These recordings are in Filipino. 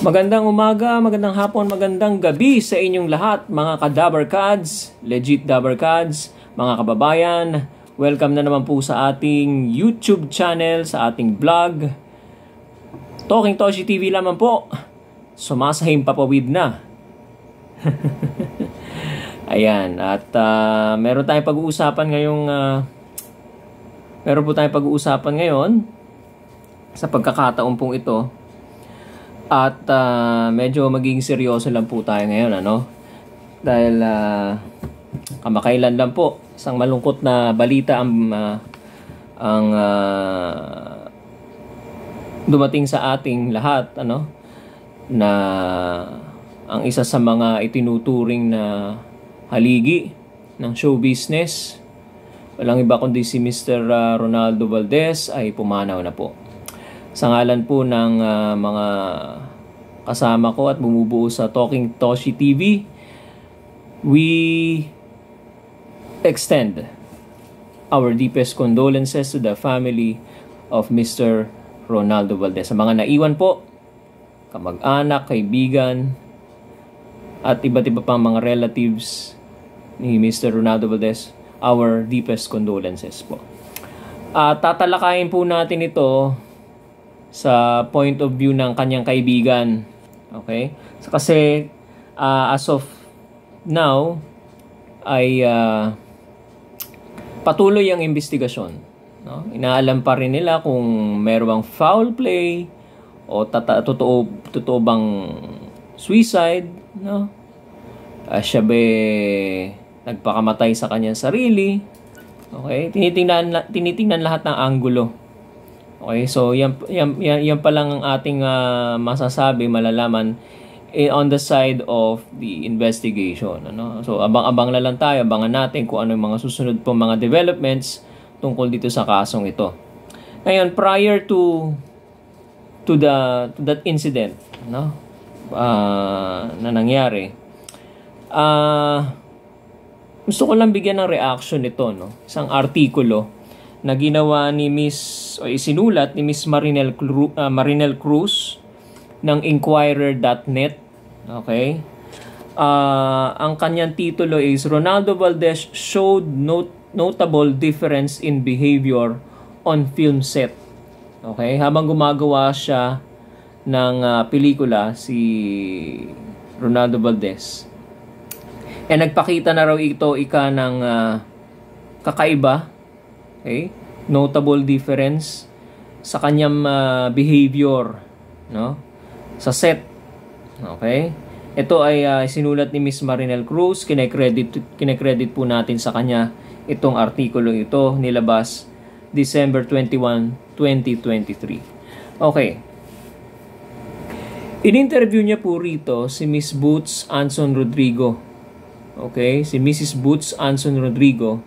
Magandang umaga, magandang hapon, magandang gabi sa inyong lahat, mga ka-Dabarkads, legit Dabarkads, mga kababayan. Welcome na naman po sa ating YouTube channel, sa ating vlog. Talking Toshi TV lamang po. Sumasahim papawid na. Ayan, at meron tayong pag-uusapan ngayon sa pagkakataon pong ito. At medyo magiging seryoso lang po tayo ngayon, ano? Dahil kamakailan lang po, isang malungkot na balita ang dumating sa ating lahat, ano? Na ang isa sa mga itinuturing na haligi ng show business, walang iba kundi si Mr. Ronaldo Valdez ay pumanaw na po. Sa ngalan po ng mga kasama ko at bumubuo sa Talking Toshi TV, we extend our deepest condolences to the family of Mr. Ronaldo Valdez. Sa mga naiwan po, kamag-anak, kaibigan, at iba't iba pang mga relatives ni Mr. Ronaldo Valdez, our deepest condolences po. Tatalakayin po natin ito sa point of view ng kanyang kaibigan. Okay? So, kasi as of now ay patuloy ang investigasyon. No? Inaalam pa rin nila kung meron bang foul play o totoo bang suicide. No? Siya ba nagpakamatay sa kanyang sarili. Okay? Tinitingnan lahat ng anggulo. Okay, so yan pa lang ang ating masasabi, malalaman on the side of the investigation, ano? So abang-abang na lang tayo, abangan natin kung ano yung mga susunod pong mga developments tungkol dito sa kasong ito. Ngayon, prior to that incident, no? Na nangyari, gusto ko lang bigyan ng reaction nito, no? Isang artikulo na ginawa ni isinulat ni Miss Marinel Cruz ng Inquirer.net. Okay? Ang kanyang titulo is Ronaldo Valdez showed notable difference in behavior on film set. Okay? Habang gumagawa siya ng pelikula, si Ronaldo Valdez, nagpakita na raw ito ng kakaiba. Okay? Notable difference sa kanyang behavior, no? Sa set. Okay? Ito ay sinulat ni Miss Marinel Cruz. Kinecredit po natin sa kanya itong artikulo ito, nilabas December 21, 2023. Okay. In-interview niya po rito si Miss Boots Anson Rodrigo. Okay? Si Mrs. Boots Anson Rodrigo,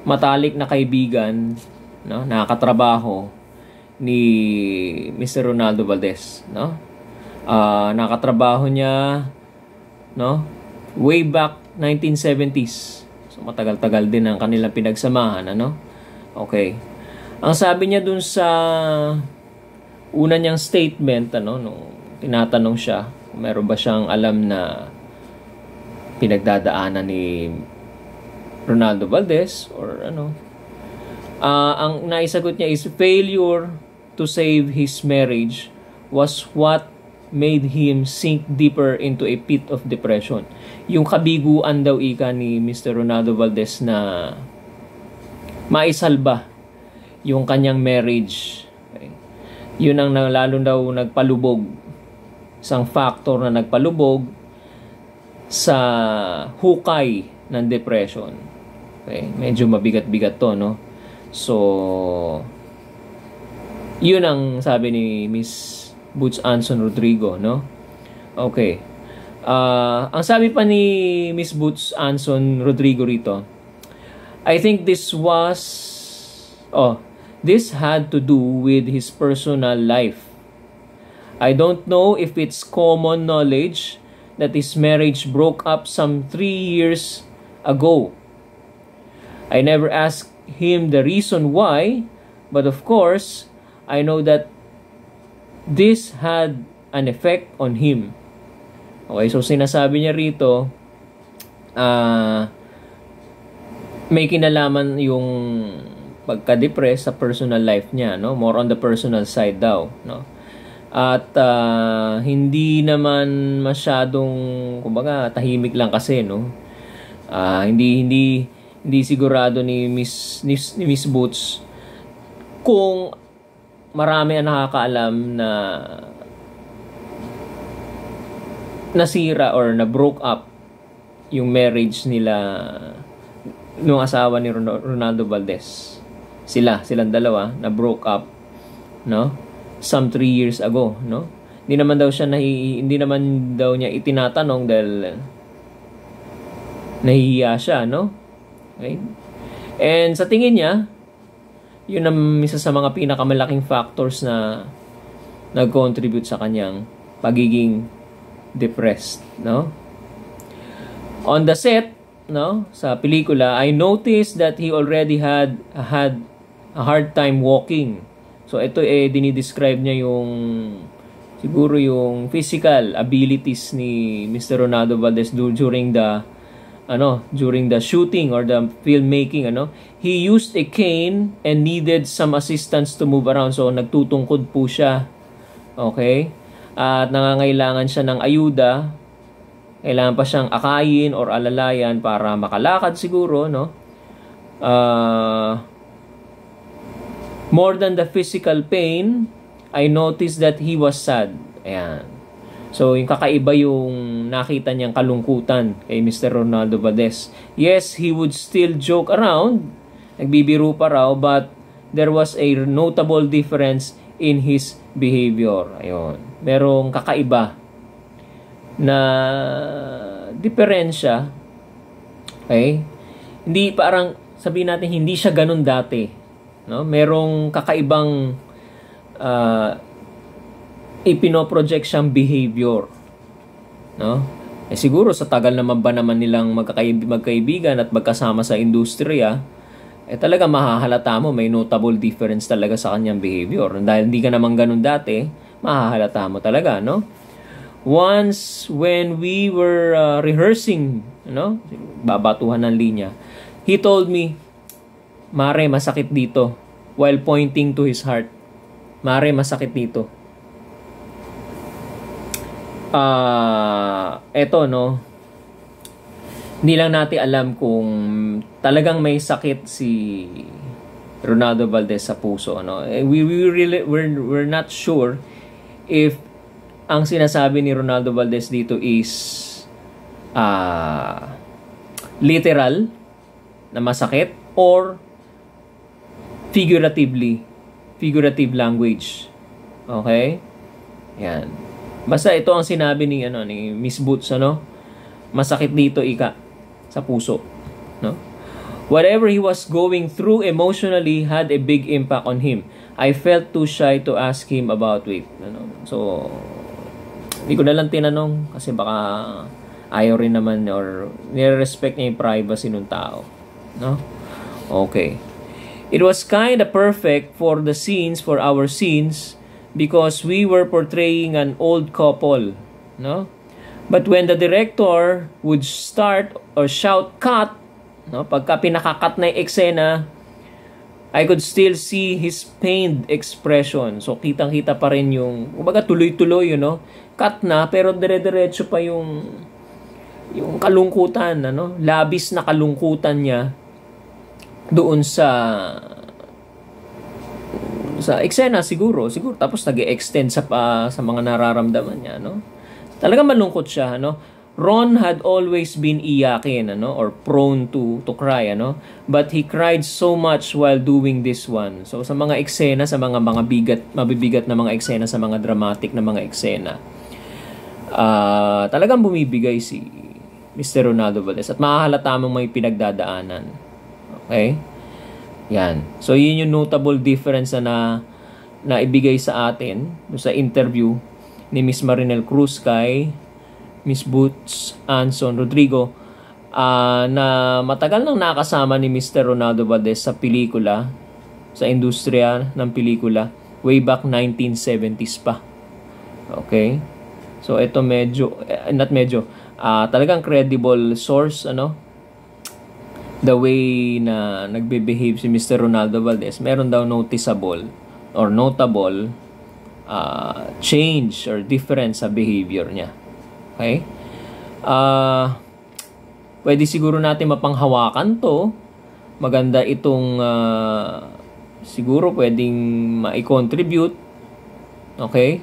matalik na kaibigan, no, nakatrabaho ni Mr. Ronaldo Valdez, no? Nakatrabaho niya, no, way back 1970s. So matagal-tagal din ang kanilang pinagsamahan, ano? Okay. Ang sabi niya dun sa una niyang statement, ano, nung tinatanong siya kung meron ba siyang alam na pinagdadaanan ni Ronaldo Valdez or ano, ang naisagot niya is failure to save his marriage was what made him sink deeper into a pit of depression. Yung kabiguan daw ika ni Mr. Ronaldo Valdez na maisalba yung kanyang marriage. Okay. Yun ang lalo daw nagpalubog, isang factor na nagpalubog sa hukay ng depression. Okay, medyo mabigat-bigat to, no? So, yun ang sabi ni Miss Boots Anson Rodrigo, no? Okay. Ang sabi pa ni Miss Boots Anson Rodrigo rito, I think this had to do with his personal life. I don't know if it's common knowledge that his marriage broke up some 3 years ago. I never asked him the reason why, but of course, I know that This had an effect on him. Okay, so sinasabi niya rito, may kinalaman yung pagka-depress sa personal life niya, no? More on the personal side daw, no? At hindi naman masyadong, kumbaga, tahimik lang kasi, no? Hindi sigurado ni Miss Boots kung marami ang nakakaalam na nasira or na broke up yung marriage nila nung asawa ni Ronaldo Valdez. Silang dalawa na broke up, no? Some 3 years ago, no? Hindi naman daw niya itinatanong dahil nahihiya siya, no? Okay? And sa tingin niya, yun ang isa sa mga pinakamalaking factors na nag-contribute sa kanyang pagiging depressed, no? On the set, no, sa pelikula, I noticed that he already had a hard time walking. So ito dinidescribe niya yung siguro yung physical abilities ni Mr. Ronaldo Valdez during the shooting or the filmmaking, He used a cane and needed some assistance to move around. So nagtutungkod po siya. Okay? At nangangailangan siya ng ayuda. Kailangan pa siyang akayin or alalayan para makalakad siguro, no? More than the physical pain, I noticed that he was sad. Ayan. So, yung kakaiba yung nakita niyang kalungkutan kay Mr. Ronaldo Valdez. Yes, he would still joke around. Nagbibiro pa raw, but there was a notable difference in his behavior. Ayun. Merong kakaiba na diferensya. Okay? Hindi parang sabihin natin hindi siya ganun dati. No? Merong kakaibang ipinoproject siyang behavior. No? Siguro sa tagal naman ba naman nilang magkaibigan at magkasama sa industriya, talaga mahahalata mo may notable difference talaga sa kanyang behavior. Dahil hindi ka naman ganun dati, mahahalata mo talaga, no? Once when we were rehearsing, babatuhan ng linya, he told me, "Mare, masakit dito," while pointing to his heart. "Mare, masakit dito." Eto, no? Hindi lang natin alam kung talagang may sakit si Ronaldo Valdez sa puso, no? We're not sure if ang sinasabi ni Ronaldo Valdez dito is literal na masakit or figurative language. Okay? Yan. Basta ito ang sinabi ni Miss Boots, masakit dito sa puso, no? Whatever he was going through emotionally had a big impact on him. I felt too shy to ask him about it. So hindi ko na lang tinanong kasi baka ayaw rin naman or nire-respect niya yung privacy ng tao, no? Okay. It was kind of perfect for our scenes because we were portraying an old couple, no? But when the director would start or shout cut, no, pagka pinakakat na yung eksena, I could still see his pained expression. So kitang-kita pa rin yung, kumbaga tuloy-tuloy, cut na pero dire-diretso pa yung kalungkutan, labis na kalungkutan niya doon sa eksena siguro tapos nag-extend sa mga nararamdaman niya, Talaga malungkot siya, Ron had always been iyakin, or prone to cry, but he cried so much while doing this one. So sa mga eksena, sa mga mabibigat na mga eksena, sa mga dramatic na mga eksena, talagang bumibigay si Mr. Ronaldo Valdez at mahahalata mong may pinagdadaanan. Okay? Yan. So yun yung notable difference na ibigay sa atin sa interview ni Miss Marinel Cruz kay Miss Boots Anson Rodrigo, na matagal nang nakasama ni Mr. Ronaldo Valdez sa pelikula, sa industriya ng pelikula, way back 1970s pa. Okay? So ito medyo not medyo talagang credible source, ano, the way na nagbe-behave si Mr. Ronaldo Valdez. Meron daw noticeable or notable change or difference sa behavior niya. Okay? Pwede siguro natin mapanghawakan to. Maganda itong siguro pwedeng ma-contribute. Okay?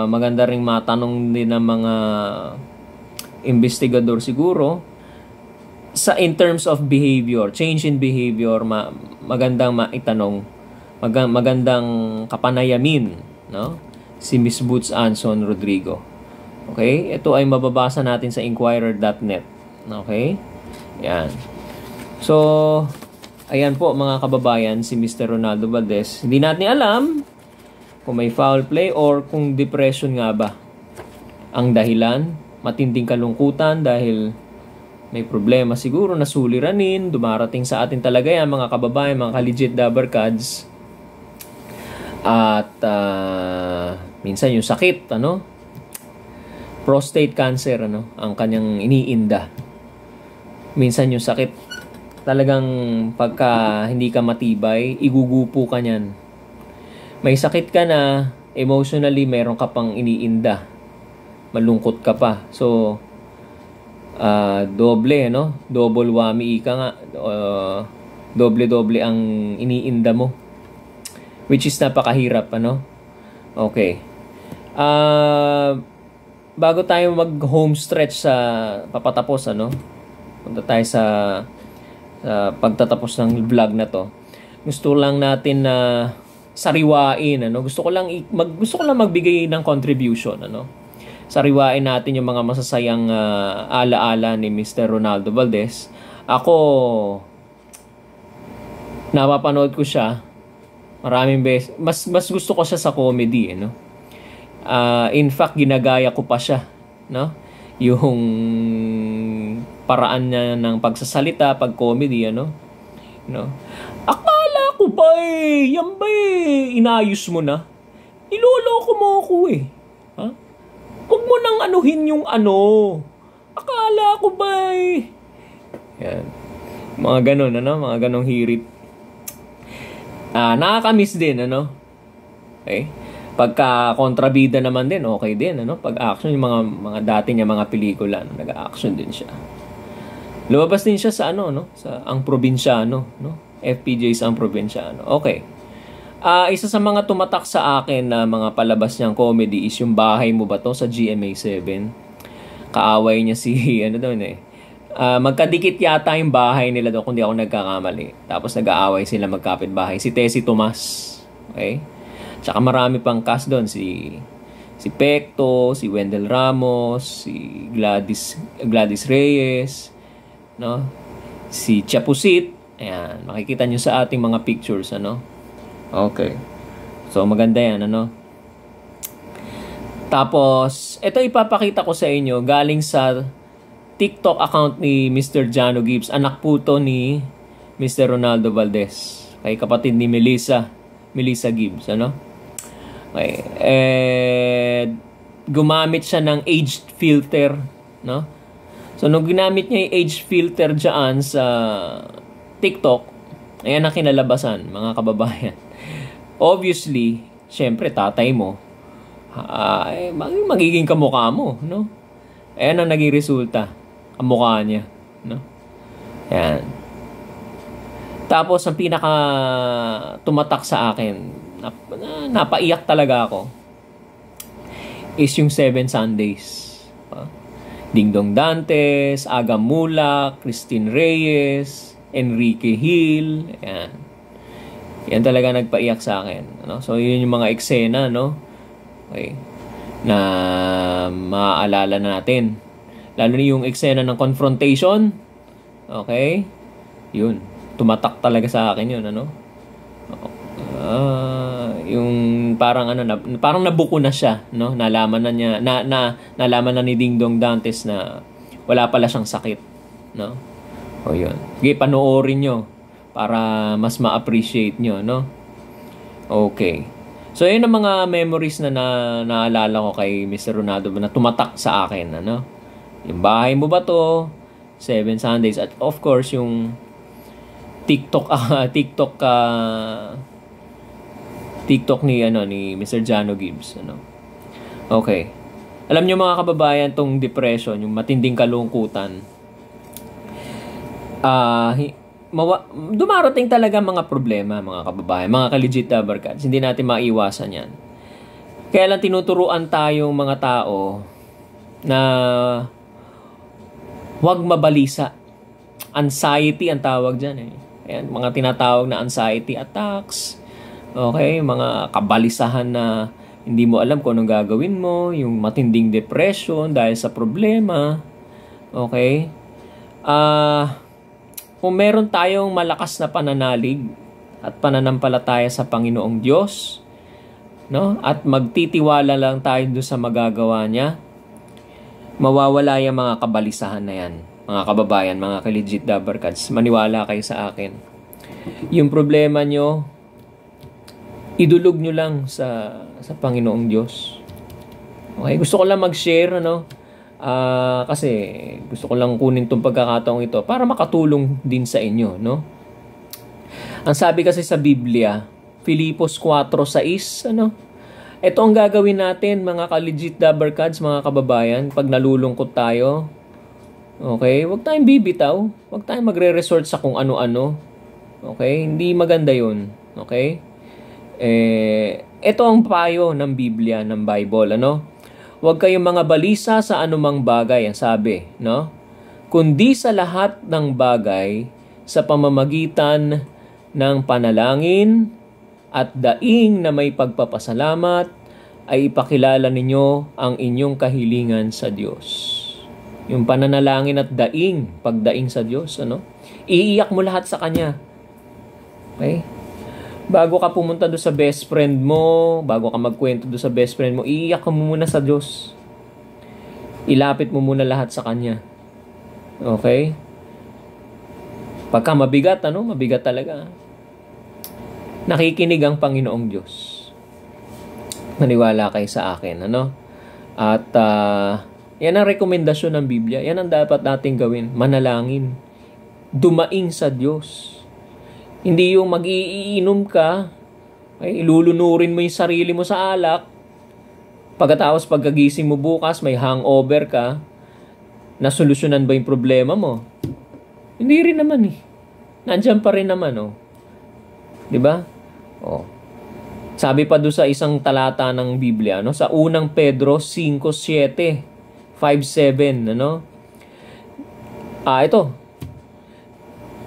Maganda ring matanong din ng mga investigador siguro sa in terms of behavior, change in behavior, magandang maitanong, magandang kapanayamin, no, si Miss Boots Anson Rodrigo. Okay? Ito ay mababasa natin sa inquirer.net. Okay? Yan. So, ayan po mga kababayan, si Mr. Ronaldo Valdez. Hindi natin alam kung may foul play or kung depression nga ba ang dahilan. Matinding kalungkutan dahil may problema siguro na suliranin. Dumarating sa atin talaga yan mga kababayan, mga ka-legit Dabarkads. At minsan yung sakit, ano, prostate cancer, ano, ang kanyang iniinda. Minsan yung sakit talagang pagka hindi ka matibay, igugupo ka niyan. May sakit ka na, emotionally meron ka pang iniinda, malungkot ka pa. So doble, no, double whammy ka nga, doble ang iniinda mo, which is napakahirap, ano. Okay, bago tayo mag home stretch sa papatapos, ano, punta tayo sa pagtatapos ng vlog na to. Gusto lang natin na sariwain, ano, gusto ko lang magbigay ng contribution, ano. Sariwain natin yung mga masasayang alaala ni Mr. Ronaldo Valdez. Ako, napapanood ko siya maraming beses. Mas gusto ko siya sa comedy, ano. In fact, ginagaya ko pa siya, no? Yung paraan niya ng pagsasalita, pag comedy, ano, no? Akala ko ba yan ba inayos mo na? Niloloko mo ako ha? Huwag mo nang anuhin yung ano. Akala ko ba yan. Mga ganon, ano? Mga ganong hirit. Nakakamiss din, ano? Okay? Pagka kontrabida naman din, okay din, ano? Pag action, yung mga dati niya mga pelikula, no? Nag-action din siya. Lumabas din siya sa ano, no? Sa Ang Probinsyano, no? FPJ sa Ang Probinsyano. Okay. Isa sa mga tumatak sa akin na mga palabas niyang comedy is yung Bahay Mo Ba To sa GMA7. Kaaway niya si ano daw magkadikit yata yung bahay nila daw kung di ako nagkakamali. Tapos nag-aaway sila magkapit-bahay. Si Tessie Tomas. Okay? Tsaka marami pang cast doon, si Pecto, si Wendell Ramos, si Gladys Reyes, no? Si Chapusit. Ayan, makikita nyo sa ating mga pictures, ano? Okay. So maganda 'yan, ano? Tapos, ito ipapakita ko sa inyo galing sa TikTok account ni Mr. Jano Gibbs. Anak po to ni Mr. Ronaldo Valdez. Kay kapatid ni Melissa Gibbs, ano? Okay. Gumamit siya ng age filter, no? So, nung ginamit niya yung age filter dyan sa TikTok, ayan ang kinalabasan, mga kababayan. Obviously, syempre, tatay mo, magiging kamukha mo, no? Ayan ang naging resulta, kamukha niya, no? Ayan. Tapos, ang pinaka tumatak sa akin, napaiyak talaga ako, is yung 7 Sundays. Dingdong Dantes, Aga Mulak, Christine Reyes, Enrique Hill, ayan. Yan talaga nagpaiyak sa akin, ano? So yun yung mga eksena, no? Okay. Na maaalala na natin. Lalo na yung eksena ng confrontation. Okay? Yun, tumatak talaga sa akin yun, ano? Yung parang parang nabuko na siya, no? Nalaman na niya nalaman na ni Dingdong Dantes na wala pala siyang sakit, no? O yun. Sige, panoorin nyo para mas ma-appreciate nyo, no? Okay. So, yun ang mga memories na naalala ko kay Mr. Ronaldo na tumatak sa akin. Ano? Yung bahay mo ba to? 7 Sundays. At of course, yung TikTok ni Mr. Jano Gibbs. Ano? Okay. Alam niyo mga kababayan, tong depression, yung matinding kalungkutan, dumarating talaga mga problema, mga kababayan, mga ka-legit Dabarkads. Hindi natin maiwasan yan. Kaya lang tinuturuan tayong mga tao na huwag mabalisa. Anxiety ang tawag dyan eh. Ayan, mga tinatawag na anxiety attacks. Okay, mga kabalisahan na hindi mo alam kung anong gagawin mo, yung matinding depression dahil sa problema. Okay? Kung meron tayong malakas na pananalig at pananampalataya sa Panginoong Diyos, no? At magtitiwala lang tayo doon sa magagawa niya, mawawala yung mga kabalisahan na yan. Mga kababayan, mga ka-legit Dabarkads, maniwala kayo sa akin. Yung problema nyo, idulog nyo lang sa Panginoong Diyos. Okay, gusto ko lang mag-share, ano? Kasi gusto ko lang kunin tong pagkakataong ito para makatulong din sa inyo, no? Ang sabi kasi sa Biblia, Filipos 4:6, ano? Ito ang gagawin natin, mga ka-legit Dabarkads, mga kababayan, pag nalulungkot tayo. Okay? Huwag tayong bibitaw. Huwag tayong magre-resort sa kung ano-ano. Okay? Hindi maganda yun. Okay? Ito ang payo ng Biblia, ng Bible, ano? Huwag kayong mga balisa sa anumang bagay, ang sabi, no? Kundi sa lahat ng bagay sa pamamagitan ng panalangin at daing na may pagpapasalamat ay ipakilala ninyo ang inyong kahilingan sa Diyos. Yung pananalangin at daing, pagdaing sa Diyos, ano? Iiyak mo lahat sa Kanya. Okay? Bago ka pumunta doon sa best friend mo, bago ka magkwento doon sa best friend mo, iiyak ka muna sa Diyos. Ilapit mo muna lahat sa Kanya. Okay? Pagka mabigat, ano? Mabigat talaga. Nakikinig ang Panginoong Diyos. Maniwala kayo sa akin, ano? At, yan ang rekomendasyon ng Biblia. Yan ang dapat nating gawin. Manalangin. Dumaing sa Diyos. Hindi yung mag-iinom ka, ay ilulunurin mo yung sarili mo sa alak, pagkatapos pagkagising mo bukas, may hangover ka, nasolusyonan ba yung problema mo? Hindi rin naman eh. Nandiyan pa rin naman, oh. Diba? Oh. Sabi pa doon sa isang talata ng Biblia, no? Sa unang Pedro 5:7, 5:7, ano? Ito.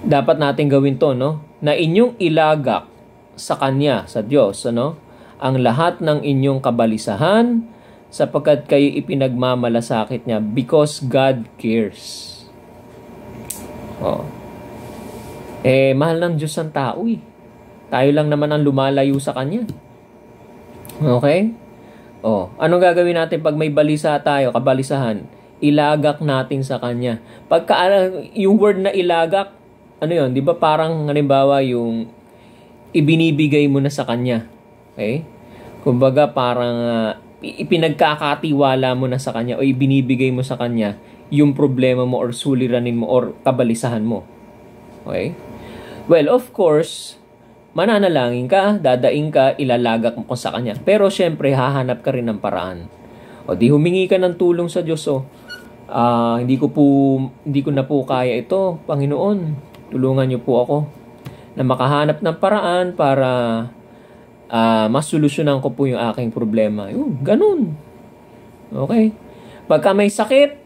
Dapat natin gawin to, no? Na inyong ilagak sa Kanya, sa Diyos, ano? Ang lahat ng inyong kabalisahan sapagkat kayo ipinagmamalasakit niya because God cares. Oh. Mahal ng Diyos ang tao eh. Tayo lang naman ang lumalayo sa Kanya. Okay? Oh, anong gagawin natin pag may balisa tayo, kabalisahan? Ilagak natin sa Kanya. Pagka yung word na ilagak, ano yun, di ba parang halimbawa yung ibinibigay mo na sa Kanya. Okay? Kumbaga parang ipinagkakatiwala mo na sa Kanya o ibinibigay mo sa Kanya yung problema mo or suliranin mo or kabalisahan mo. Okay? Well, of course, mananalangin ka, dadaing ka, ilalagak mo sa Kanya. Pero syempre, hahanap ka rin ng paraan. O di humingi ka ng tulong sa Diyos. Hindi ko na po kaya ito, Panginoon. Tulungan niyo po ako na makahanap ng paraan para masolusyonan ko po yung aking problema. Ganun. Okay? Pagka may sakit,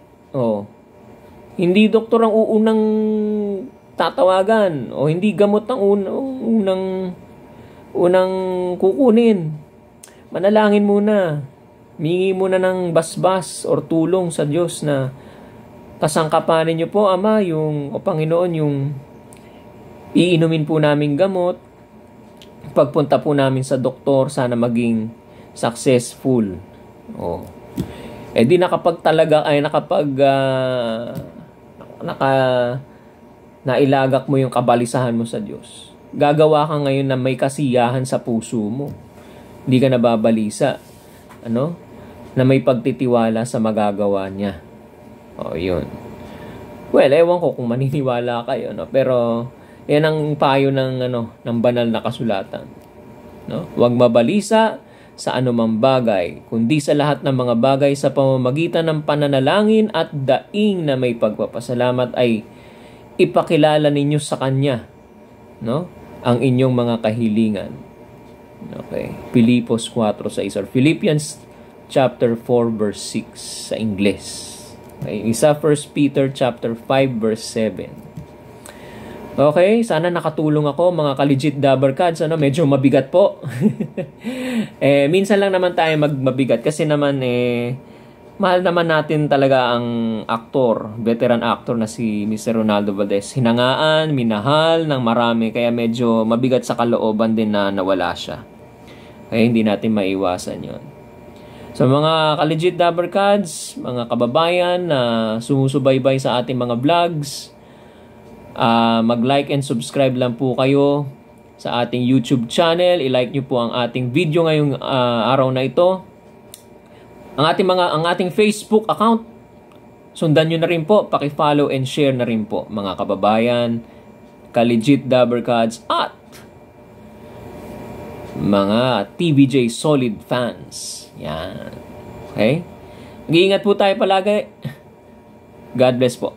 hindi doktor ang uunang tatawagan o hindi gamot ang unang kukunin. Manalangin muna. Mingi muna ng basbas or tulong sa Diyos na kasangkapanin niyo po, Ama, o Panginoon, yung iinumin po namin gamot. Pagpunta po namin sa doktor, sana maging successful. Di nailagak mo yung kabalisahan mo sa Diyos. Gagawa ka ngayon na may kasiyahan sa puso mo. Hindi ka nababalisa, ano? Na may pagtitiwala sa magagawa niya. O, yun. Well, ewan ko kung maniniwala kayo, no? Pero, yan ang payo ng, ng banal na kasulatan. No? Huwag mabalisa sa anumang bagay, kundi sa lahat ng mga bagay sa pamamagitan ng pananalangin at daing na may pagpapasalamat ay ipakilala ninyo sa Kanya, no? Ang inyong mga kahilingan. Okay. Filipos 4:6 or Philippians chapter 4 verse 6 sa Ingles. Okay. Isa 1 Peter chapter 5 verse 7. Okay, sana nakatulong ako mga ka-legit Dabber Cards. Medyo mabigat po. Minsan lang naman tayo mabigat kasi naman mahal naman natin talaga ang aktor, veteran actor na si Mr. Ronaldo Valdez. Hinangaan, minahal ng marami kaya medyo mabigat sa kalooban din na nawala siya. Kaya hindi natin maiwasan yon. So mga ka-legit Dabber Cards, mga kababayan na sumusubaybay sa ating mga vlogs, mag-like and subscribe lang po kayo sa ating YouTube channel. I-like nyo po ang ating video ngayong araw na ito. Ang ating Facebook account, sundan nyo na rin po. Paki-follow and share na rin po, mga kababayan, ka-legit Dabber Cards at mga TVJ Solid fans. Yan. Okay? Mag-iingat po tayo palagi. God bless po.